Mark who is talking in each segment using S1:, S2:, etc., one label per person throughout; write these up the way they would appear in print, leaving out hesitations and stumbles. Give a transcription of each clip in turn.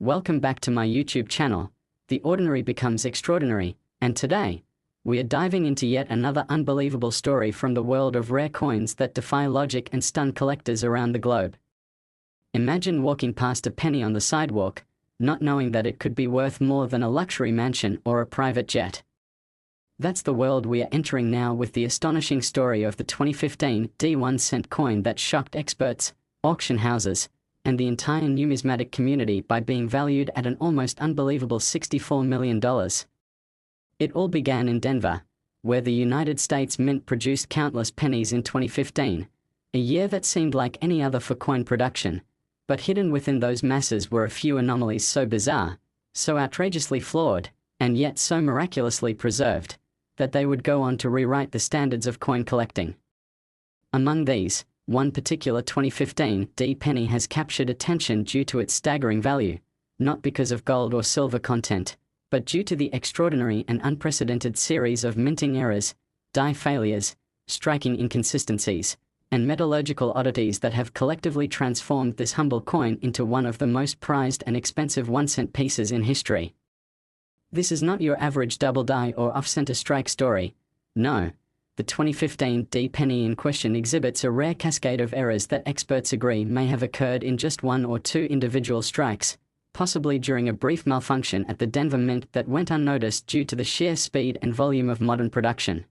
S1: Welcome back to my YouTube channel. The ordinary becomes extraordinary, and today, we are diving into yet another unbelievable story from the world of rare coins that defy logic and stun collectors around the globe. Imagine walking past a penny on the sidewalk, not knowing that it could be worth more than a luxury mansion or a private jet. That's the world we are entering now with the astonishing story of the 2015 D1 coin that shocked experts, auction houses, and the entire numismatic community by being valued at an almost unbelievable $64 million. It all began in Denver, where the United States Mint produced countless pennies in 2015, a year that seemed like any other for coin production, but hidden within those masses were a few anomalies so bizarre, so outrageously flawed, and yet so miraculously preserved, that they would go on to rewrite the standards of coin collecting. Among these, one particular 2015 D penny has captured attention due to its staggering value, not because of gold or silver content, but due to the extraordinary and unprecedented series of minting errors, die failures, striking inconsistencies, and metallurgical oddities that have collectively transformed this humble coin into one of the most prized and expensive 1-cent pieces in history. This is not your average double die or off-center strike story. No. The 2015 D penny in question exhibits a rare cascade of errors that experts agree may have occurred in just one or two individual strikes, possibly during a brief malfunction at the Denver Mint that went unnoticed due to the sheer speed and volume of modern production.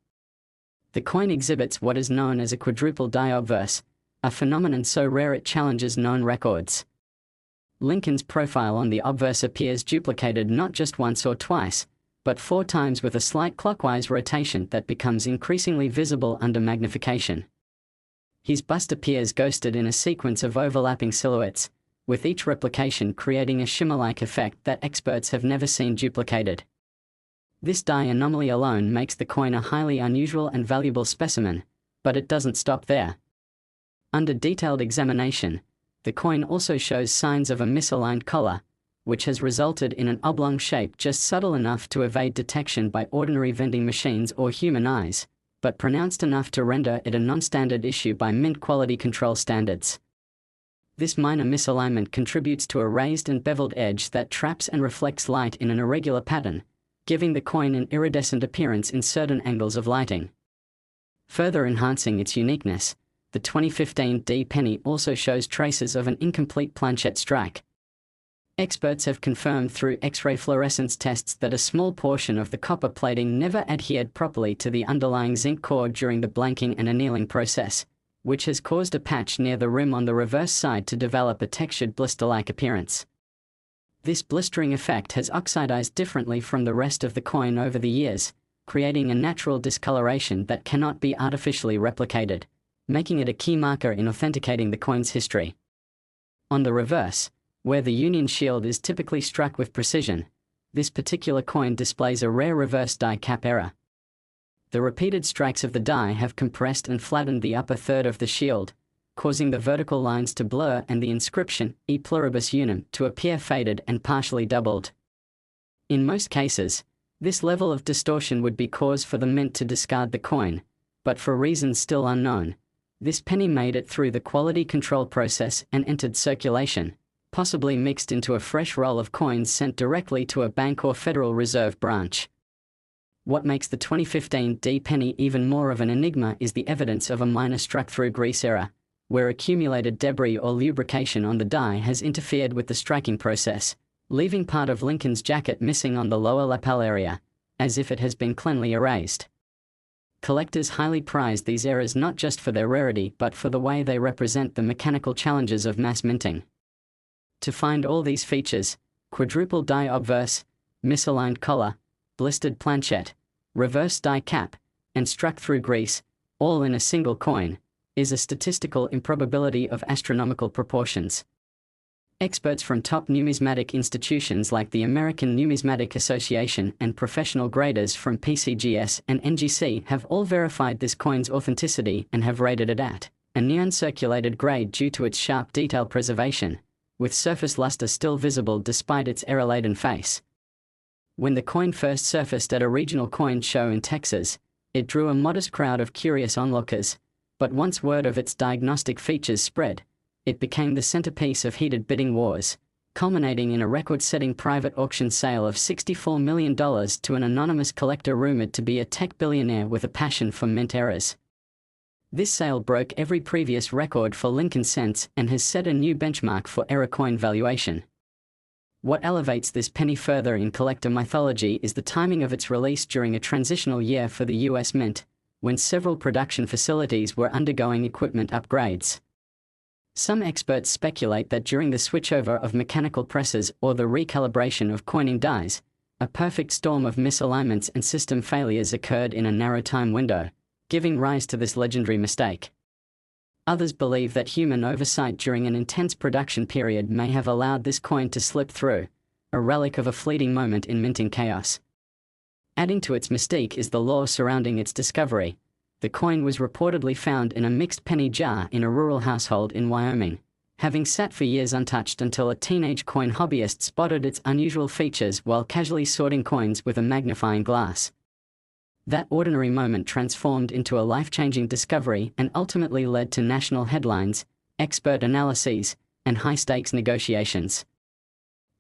S1: The coin exhibits what is known as a quadruple die obverse, a phenomenon so rare it challenges known records. Lincoln's profile on the obverse appears duplicated not just once or twice, but 4 times with a slight clockwise rotation that becomes increasingly visible under magnification. His bust appears ghosted in a sequence of overlapping silhouettes, with each replication creating a shimmer-like effect that experts have never seen duplicated. This die anomaly alone makes the coin a highly unusual and valuable specimen, but it doesn't stop there. Under detailed examination, the coin also shows signs of a misaligned collar, which has resulted in an oblong shape just subtle enough to evade detection by ordinary vending machines or human eyes, but pronounced enough to render it a non-standard issue by mint quality control standards. This minor misalignment contributes to a raised and beveled edge that traps and reflects light in an irregular pattern, giving the coin an iridescent appearance in certain angles of lighting. Further enhancing its uniqueness, the 2015 D penny also shows traces of an incomplete planchette strike. Experts have confirmed through X-ray fluorescence tests that a small portion of the copper plating never adhered properly to the underlying zinc core during the blanking and annealing process, which has caused a patch near the rim on the reverse side to develop a textured blister-like appearance. This blistering effect has oxidized differently from the rest of the coin over the years, creating a natural discoloration that cannot be artificially replicated, making it a key marker in authenticating the coin's history. On the reverse, where the Union shield is typically struck with precision, this particular coin displays a rare reverse die cap error. The repeated strikes of the die have compressed and flattened the upper third of the shield, causing the vertical lines to blur and the inscription, E pluribus unum, to appear faded and partially doubled. In most cases, this level of distortion would be cause for the mint to discard the coin, but for reasons still unknown, this penny made it through the quality control process and entered circulation, possibly mixed into a fresh roll of coins sent directly to a bank or Federal Reserve branch. What makes the 2015 D penny even more of an enigma is the evidence of a minor struck-through grease error, where accumulated debris or lubrication on the die has interfered with the striking process, leaving part of Lincoln's jacket missing on the lower lapel area, as if it has been cleanly erased. Collectors highly prize these errors not just for their rarity but for the way they represent the mechanical challenges of mass minting. To find all these features, quadruple die obverse, misaligned collar, blistered planchette, reverse die cap, and struck-through grease, all in a single coin, is a statistical improbability of astronomical proportions. Experts from top numismatic institutions like the American Numismatic Association and professional graders from PCGS and NGC have all verified this coin's authenticity and have rated it at a near-uncirculated grade due to its sharp detail preservation, with surface luster still visible despite its error-laden face. When the coin first surfaced at a regional coin show in Texas, it drew a modest crowd of curious onlookers, but once word of its diagnostic features spread, it became the centerpiece of heated bidding wars, culminating in a record-setting private auction sale of $64 million to an anonymous collector rumored to be a tech billionaire with a passion for mint errors. This sale broke every previous record for Lincoln cents and has set a new benchmark for error coin valuation. What elevates this penny further in collector mythology is the timing of its release during a transitional year for the US Mint, when several production facilities were undergoing equipment upgrades. Some experts speculate that during the switchover of mechanical presses or the recalibration of coining dies, a perfect storm of misalignments and system failures occurred in a narrow time window, giving rise to this legendary mistake. Others believe that human oversight during an intense production period may have allowed this coin to slip through, a relic of a fleeting moment in minting chaos. Adding to its mystique is the lore surrounding its discovery. The coin was reportedly found in a mixed penny jar in a rural household in Wyoming, having sat for years untouched until a teenage coin hobbyist spotted its unusual features while casually sorting coins with a magnifying glass. That ordinary moment transformed into a life-changing discovery and ultimately led to national headlines, expert analyses, and high-stakes negotiations.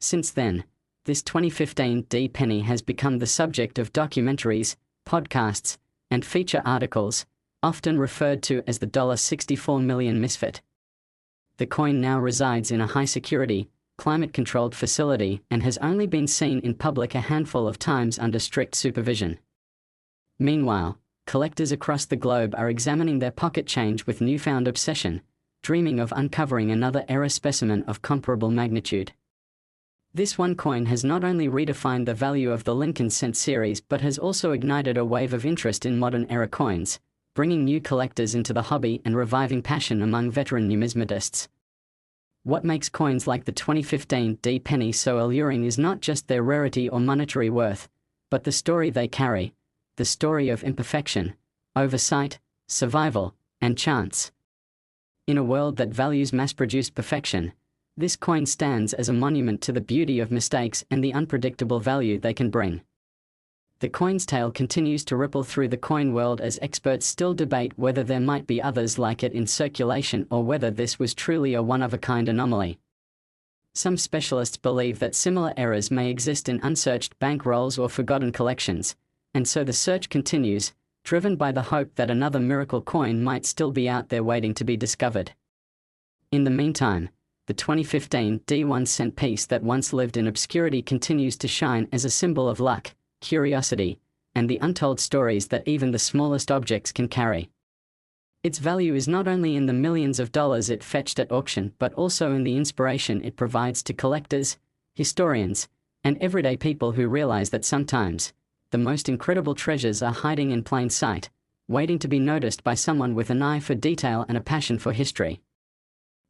S1: Since then, this 2015 D penny has become the subject of documentaries, podcasts, and feature articles, often referred to as the $64 million misfit. The coin now resides in a high-security, climate-controlled facility and has only been seen in public a handful of times under strict supervision. Meanwhile, collectors across the globe are examining their pocket change with newfound obsession, dreaming of uncovering another error specimen of comparable magnitude. This one coin has not only redefined the value of the Lincoln cent series but has also ignited a wave of interest in modern era coins, bringing new collectors into the hobby and reviving passion among veteran numismatists. What makes coins like the 2015 D penny so alluring is not just their rarity or monetary worth, but the story they carry. The story of imperfection, oversight, survival, and chance. In a world that values mass-produced perfection, this coin stands as a monument to the beauty of mistakes and the unpredictable value they can bring. The coin's tale continues to ripple through the coin world as experts still debate whether there might be others like it in circulation or whether this was truly a one-of-a-kind anomaly. Some specialists believe that similar errors may exist in unsearched bank rolls or forgotten collections, and so the search continues, driven by the hope that another miracle coin might still be out there waiting to be discovered. In the meantime, the 2015 D1 cent piece that once lived in obscurity continues to shine as a symbol of luck, curiosity, and the untold stories that even the smallest objects can carry. Its value is not only in the millions of dollars it fetched at auction but also in the inspiration it provides to collectors, historians, and everyday people who realize that sometimes, the most incredible treasures are hiding in plain sight, waiting to be noticed by someone with an eye for detail and a passion for history.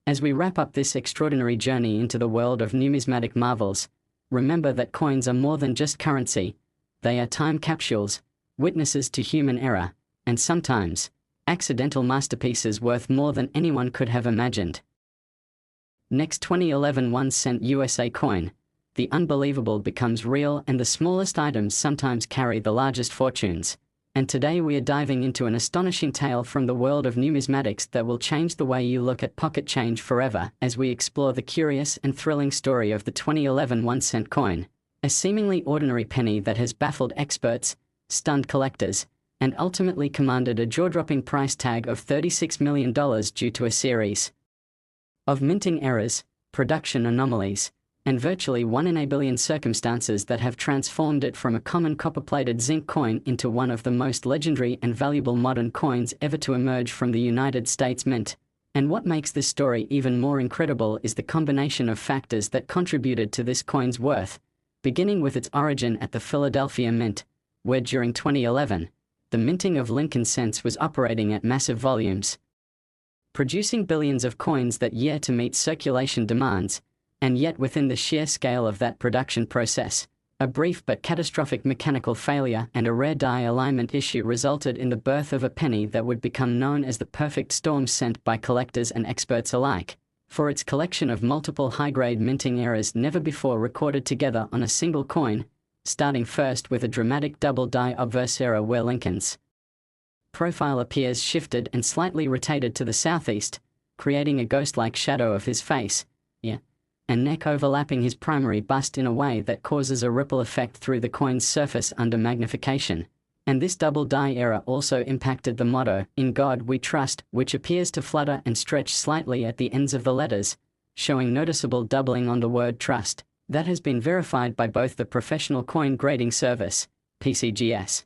S1: As we wrap up this extraordinary journey into the world of numismatic marvels, remember that coins are more than just currency. They are time capsules, witnesses to human error, and sometimes, accidental masterpieces worth more than anyone could have imagined. Next 2011 1 cent USA coin. The unbelievable becomes real and the smallest items sometimes carry the largest fortunes. And today we are diving into an astonishing tale from the world of numismatics that will change the way you look at pocket change forever as we explore the curious and thrilling story of the 2011 1 cent coin, a seemingly ordinary penny that has baffled experts, stunned collectors, and ultimately commanded a jaw-dropping price tag of $36 million due to a series of minting errors, production anomalies, and virtually 1 in a billion circumstances that have transformed it from a common copper-plated zinc coin into one of the most legendary and valuable modern coins ever to emerge from the United States Mint. And what makes this story even more incredible is the combination of factors that contributed to this coin's worth, beginning with its origin at the Philadelphia Mint, where during 2011, the minting of Lincoln cents was operating at massive volumes, producing billions of coins that year to meet circulation demands. And yet within the sheer scale of that production process, a brief but catastrophic mechanical failure and a rare die alignment issue resulted in the birth of a penny that would become known as the perfect storm sent by collectors and experts alike, for its collection of multiple high-grade minting errors never before recorded together on a single coin, starting first with a dramatic double die obverse error where Lincoln's profile appears shifted and slightly rotated to the southeast, creating a ghost-like shadow of his face. and neck overlapping his primary bust in a way that causes a ripple effect through the coin's surface under magnification. And this double die error also impacted the motto, "In God We Trust," which appears to flutter and stretch slightly at the ends of the letters, showing noticeable doubling on the word trust. That has been verified by both the Professional Coin Grading Service, PCGS,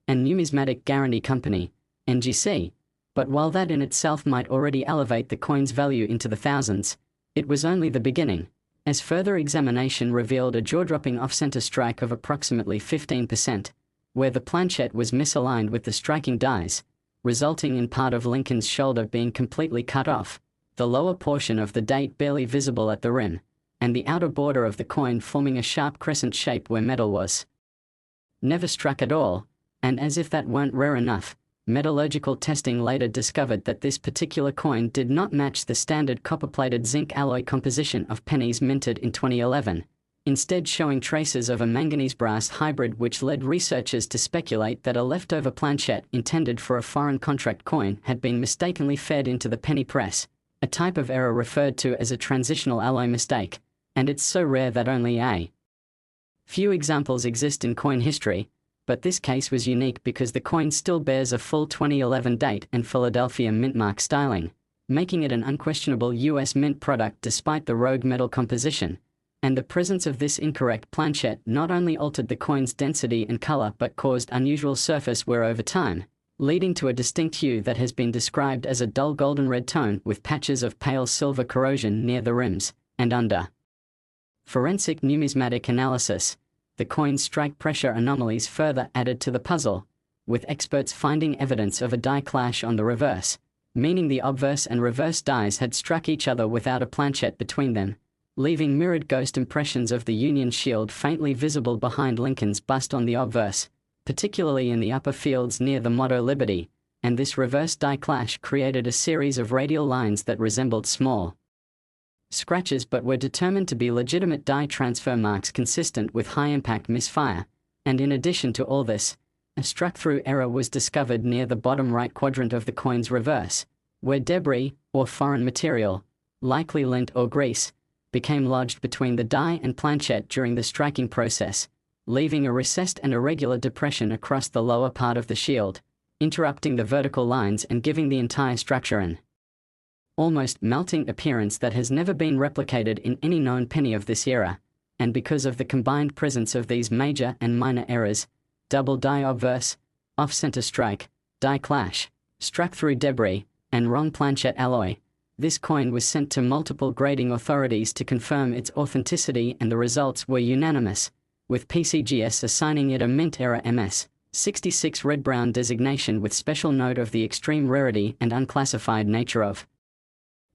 S1: and Numismatic Guarantee Company, NGC. But while that in itself might already elevate the coin's value into the thousands, it was only the beginning, as further examination revealed a jaw-dropping off-center strike of approximately 15%, where the planchette was misaligned with the striking dies, resulting in part of Lincoln's shoulder being completely cut off, the lower portion of the date barely visible at the rim, and the outer border of the coin forming a sharp crescent shape where metal was never struck at all. And as if that weren't rare enough, metallurgical testing later discovered that this particular coin did not match the standard copper-plated zinc alloy composition of pennies minted in 2011, instead showing traces of a manganese-brass hybrid, which led researchers to speculate that a leftover planchette intended for a foreign contract coin had been mistakenly fed into the penny press, a type of error referred to as a transitional alloy mistake, and it's so rare that only a few examples exist in coin history. But this case was unique because the coin still bears a full 2011 date and Philadelphia mintmark styling, making it an unquestionable US mint product despite the rogue metal composition. And the presence of this incorrect planchette not only altered the coin's density and color but caused unusual surface wear over time, leading to a distinct hue that has been described as a dull golden red tone with patches of pale silver corrosion near the rims and under. Forensic numismatic analysis. The coin's strike pressure anomalies further added to the puzzle, with experts finding evidence of a die clash on the reverse, meaning the obverse and reverse dies had struck each other without a planchette between them, leaving mirrored ghost impressions of the Union shield faintly visible behind Lincoln's bust on the obverse, particularly in the upper fields near the motto Liberty, and this reverse die clash created a series of radial lines that resembled small scratches but were determined to be legitimate die transfer marks consistent with high-impact misfire. And in addition to all this, a struck-through error was discovered near the bottom right quadrant of the coin's reverse, where debris, or foreign material, likely lint or grease, became lodged between the die and planchette during the striking process, leaving a recessed and irregular depression across the lower part of the shield, interrupting the vertical lines and giving the entire structure an almost melting appearance that has never been replicated in any known penny of this era. And because of the combined presence of these major and minor errors, double die obverse, off-center strike, die clash, struck-through debris, and wrong planchette alloy, this coin was sent to multiple grading authorities to confirm its authenticity, and the results were unanimous, with PCGS assigning it a mint error MS 66 red-brown designation with special note of the extreme rarity and unclassified nature of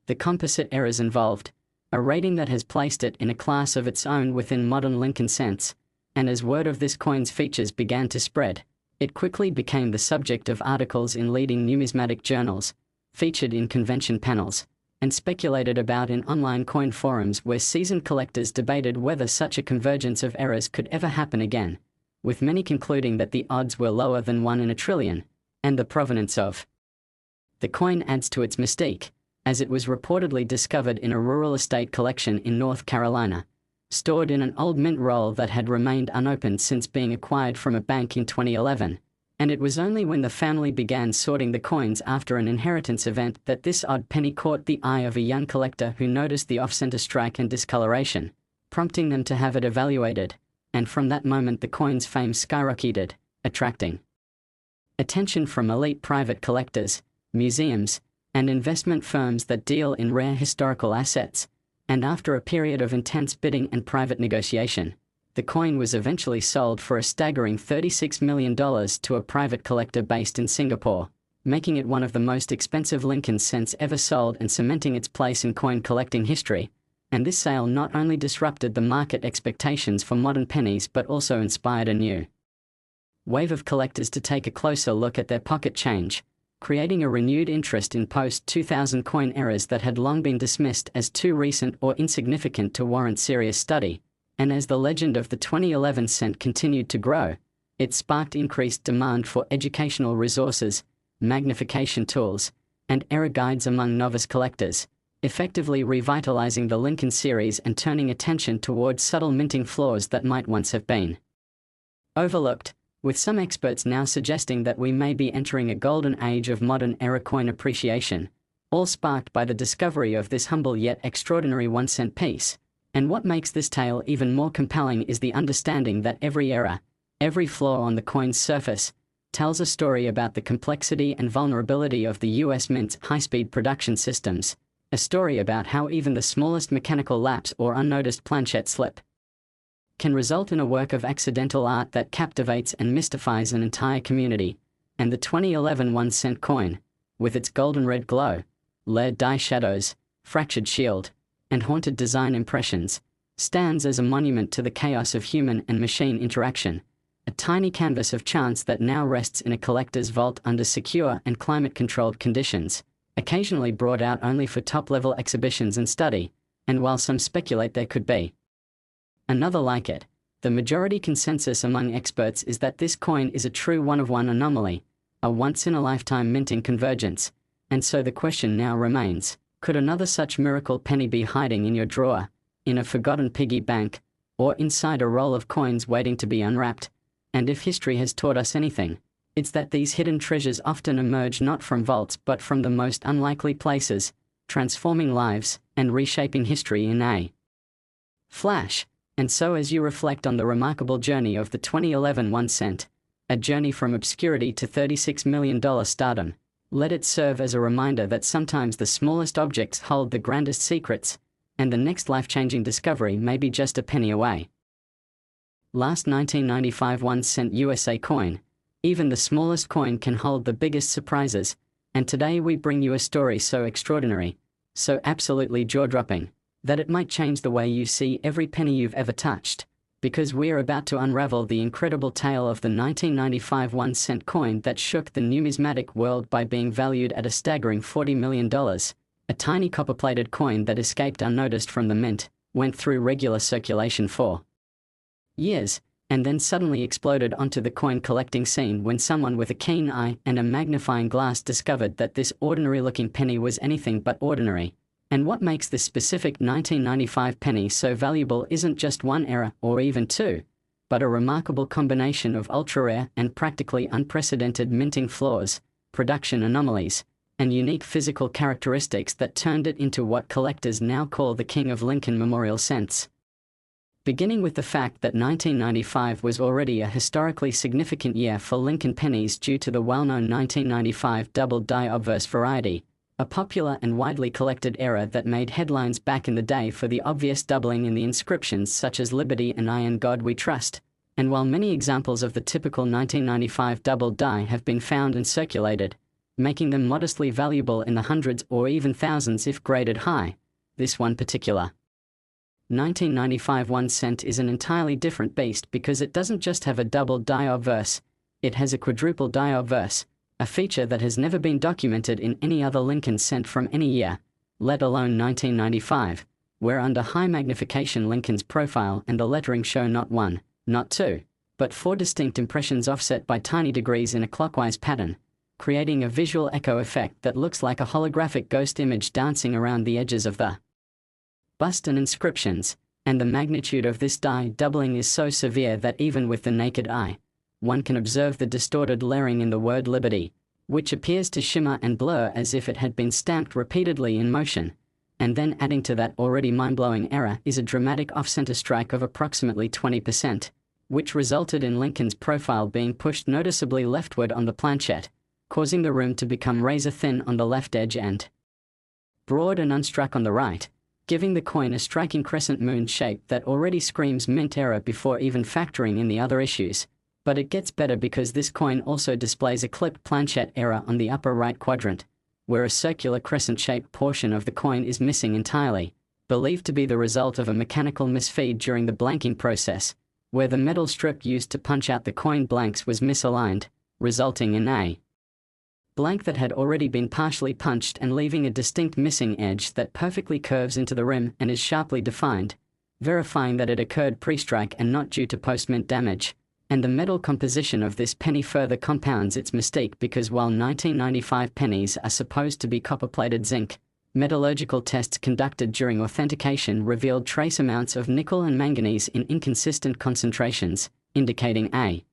S1: the composite errors involved, a rating that has placed it in a class of its own within modern Lincoln cents. And as word of this coin's features began to spread, it quickly became the subject of articles in leading numismatic journals, featured in convention panels, and speculated about in online coin forums where seasoned collectors debated whether such a convergence of errors could ever happen again, with many concluding that the odds were lower than 1 in a trillion, and the provenance of the coin adds to its mystique, as it was reportedly discovered in a rural estate collection in North Carolina, stored in an old mint roll that had remained unopened since being acquired from a bank in 2011, and it was only when the family began sorting the coins after an inheritance event that this odd penny caught the eye of a young collector who noticed the off-center strike and discoloration, prompting them to have it evaluated, and from that moment the coin's fame skyrocketed, attracting attention from elite private collectors, museums, and investment firms that deal in rare historical assets. And after a period of intense bidding and private negotiation, the coin was eventually sold for a staggering $36 million to a private collector based in Singapore, making it one of the most expensive Lincoln cents ever sold and cementing its place in coin collecting history. And this sale not only disrupted the market expectations for modern pennies but also inspired a new wave of collectors to take a closer look at their pocket change, creating a renewed interest in post-2000 coin errors that had long been dismissed as too recent or insignificant to warrant serious study. And as the legend of the 2011 cent continued to grow, it sparked increased demand for educational resources, magnification tools, and error guides among novice collectors, effectively revitalizing the Lincoln series and turning attention towards subtle minting flaws that might once have been overlooked, with some experts now suggesting that we may be entering a golden age of modern-era coin appreciation, all sparked by the discovery of this humble yet extraordinary 1-cent piece. And what makes this tale even more compelling is the understanding that every error, every flaw on the coin's surface, tells a story about the complexity and vulnerability of the US Mint's high-speed production systems, a story about how even the smallest mechanical lapse or unnoticed planchette slip can result in a work of accidental art that captivates and mystifies an entire community. And the 2011 1-cent coin, with its golden red glow, layered die shadows, fractured shield, and haunted design impressions, stands as a monument to the chaos of human and machine interaction, a tiny canvas of chance that now rests in a collector's vault under secure and climate-controlled conditions, occasionally brought out only for top-level exhibitions and study, and while some speculate there could be another like it, the majority consensus among experts is that this coin is a true one-of-one anomaly, a once-in-a-lifetime minting convergence, and so the question now remains, could another such miracle penny be hiding in your drawer, in a forgotten piggy bank, or inside a roll of coins waiting to be unwrapped? And if history has taught us anything, it's that these hidden treasures often emerge not from vaults but from the most unlikely places, transforming lives and reshaping history in a flash. And so as you reflect on the remarkable journey of the 2011 1-cent, a journey from obscurity to $36 million stardom, let it serve as a reminder that sometimes the smallest objects hold the grandest secrets, and the next life-changing discovery may be just a penny away. Last 1995 1-cent USA coin. Even the smallest coin can hold the biggest surprises, and today we bring you a story so extraordinary, so absolutely jaw-dropping, that it might change the way you see every penny you've ever touched, because we're about to unravel the incredible tale of the 1995 1-cent coin that shook the numismatic world by being valued at a staggering $40 million, a tiny copper-plated coin that escaped unnoticed from the mint, went through regular circulation for years, and then suddenly exploded onto the coin collecting scene when someone with a keen eye and a magnifying glass discovered that this ordinary-looking penny was anything but ordinary. And what makes this specific 1995 penny so valuable isn't just one error, or even two, but a remarkable combination of ultra-rare and practically unprecedented minting flaws, production anomalies, and unique physical characteristics that turned it into what collectors now call the King of Lincoln Memorial Cents. Beginning with the fact that 1995 was already a historically significant year for Lincoln pennies due to the well-known 1995 double die obverse variety, a popular and widely collected error that made headlines back in the day for the obvious doubling in the inscriptions such as Liberty and I in God We Trust. And while many examples of the typical 1995 double die have been found and circulated, making them modestly valuable in the hundreds or even thousands if graded high, this one particular 1995 1-cent is an entirely different beast because it doesn't just have a double die obverse, it has a quadruple die obverse, a feature that has never been documented in any other Lincoln cent from any year, let alone 1995, where under high magnification Lincoln's profile and the lettering show not one, not two, but four distinct impressions offset by tiny degrees in a clockwise pattern, creating a visual echo effect that looks like a holographic ghost image dancing around the edges of the bust and inscriptions, and the magnitude of this die doubling is so severe that even with the naked eye, one can observe the distorted layering in the word Liberty, which appears to shimmer and blur as if it had been stamped repeatedly in motion, and then adding to that already mind-blowing error is a dramatic off-center strike of approximately 20%, which resulted in Lincoln's profile being pushed noticeably leftward on the planchette, causing the rim to become razor-thin on the left edge and broad and unstruck on the right, giving the coin a striking crescent moon shape that already screams mint error before even factoring in the other issues. But it gets better because this coin also displays a clipped planchette error on the upper right quadrant, where a circular crescent-shaped portion of the coin is missing entirely, believed to be the result of a mechanical misfeed during the blanking process, where the metal strip used to punch out the coin blanks was misaligned, resulting in a blank that had already been partially punched and leaving a distinct missing edge that perfectly curves into the rim and is sharply defined, verifying that it occurred pre-strike and not due to post-mint damage. And the metal composition of this penny further compounds its mystique because while 1995 pennies are supposed to be copper-plated zinc, Metallurgical tests conducted during authentication revealed trace amounts of nickel and manganese in inconsistent concentrations, indicating a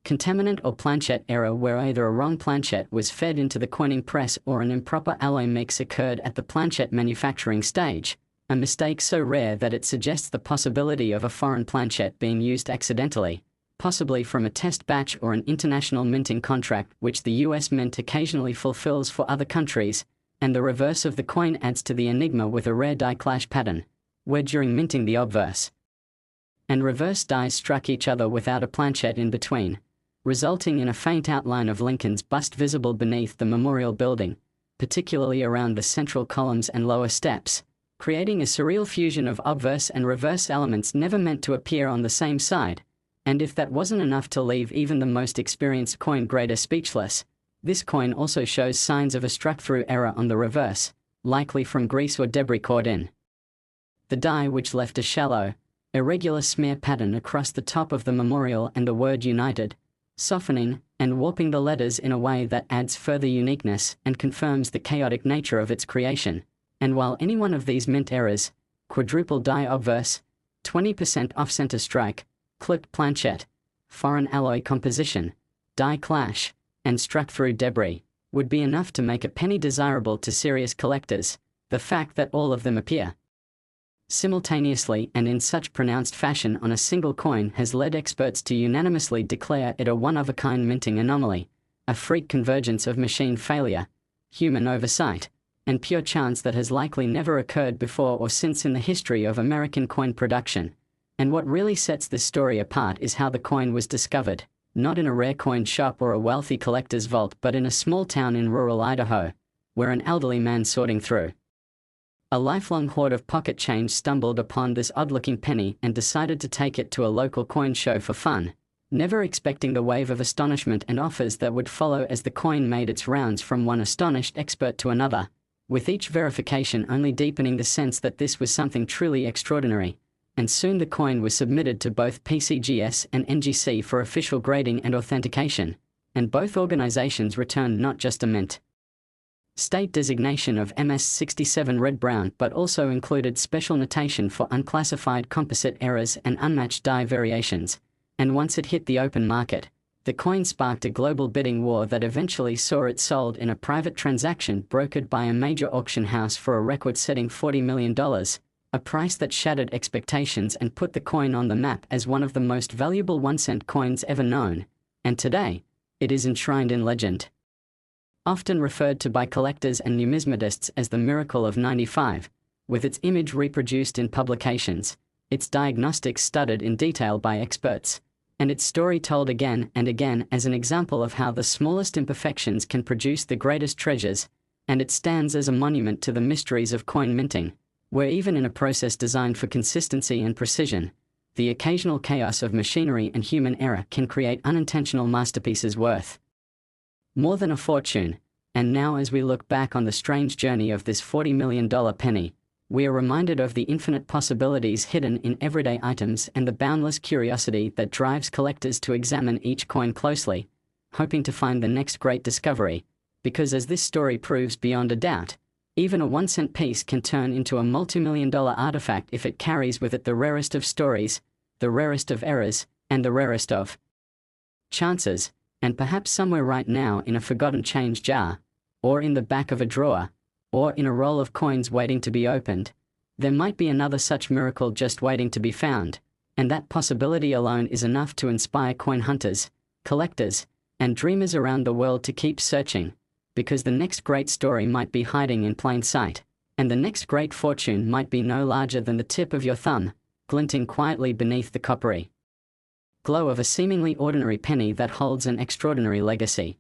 S1: contaminant or planchet error where either a wrong planchet was fed into the coining press or an improper alloy mix occurred at the planchet manufacturing stage, a mistake so rare that it suggests the possibility of a foreign planchet being used accidentally, possibly from a test batch or an international minting contract which the US Mint occasionally fulfills for other countries, and the reverse of the coin adds to the enigma with a rare die clash pattern, where during minting the obverse and reverse dies struck each other without a planchet in between, resulting in a faint outline of Lincoln's bust visible beneath the memorial building, particularly around the central columns and lower steps, creating a surreal fusion of obverse and reverse elements never meant to appear on the same side. And if that wasn't enough to leave even the most experienced coin grader speechless, this coin also shows signs of a struck-through error on the reverse, likely from grease or debris caught in the die, which left a shallow, irregular smear pattern across the top of the memorial and the word United, softening and warping the letters in a way that adds further uniqueness and confirms the chaotic nature of its creation. And while any one of these mint errors, quadruple die obverse, 20% off-center strike, clipped planchet, foreign alloy composition, die clash, and struck-through debris, would be enough to make a penny desirable to serious collectors, the fact that all of them appear simultaneously and in such pronounced fashion on a single coin has led experts to unanimously declare it a one-of-a-kind minting anomaly, a freak convergence of machine failure, human oversight, and pure chance that has likely never occurred before or since in the history of American coin production. And what really sets this story apart is how the coin was discovered, not in a rare coin shop or a wealthy collector's vault but in a small town in rural Idaho, where an elderly man sorting through a lifelong hoard of pocket change stumbled upon this odd-looking penny and decided to take it to a local coin show for fun, never expecting the wave of astonishment and offers that would follow as the coin made its rounds from one astonished expert to another, with each verification only deepening the sense that this was something truly extraordinary. And soon the coin was submitted to both PCGS and NGC for official grading and authentication, and both organizations returned not just a mint state designation of MS67 red-brown but also included special notation for unclassified composite errors and unmatched die variations. And once it hit the open market, the coin sparked a global bidding war that eventually saw it sold in a private transaction brokered by a major auction house for a record-setting $40 million, a price that shattered expectations and put the coin on the map as one of the most valuable 1-cent coins ever known. And today, it is enshrined in legend. Often referred to by collectors and numismatists as the Miracle of 95, with its image reproduced in publications, its diagnostics studied in detail by experts, and its story told again and again as an example of how the smallest imperfections can produce the greatest treasures, and it stands as a monument to the mysteries of coin minting, where even in a process designed for consistency and precision, the occasional chaos of machinery and human error can create unintentional masterpieces worth more than a fortune. And now, as we look back on the strange journey of this $40 million penny, we are reminded of the infinite possibilities hidden in everyday items and the boundless curiosity that drives collectors to examine each coin closely, hoping to find the next great discovery. Because as this story proves beyond a doubt, even a 1-cent piece can turn into a multi-million-dollar artifact if it carries with it the rarest of stories, the rarest of errors, and the rarest of chances. And perhaps somewhere right now in a forgotten change jar, or in the back of a drawer, or in a roll of coins waiting to be opened, there might be another such miracle just waiting to be found, and that possibility alone is enough to inspire coin hunters, collectors, and dreamers around the world to keep searching, because the next great story might be hiding in plain sight, and the next great fortune might be no larger than the tip of your thumb, glinting quietly beneath the coppery glow of a seemingly ordinary penny that holds an extraordinary legacy.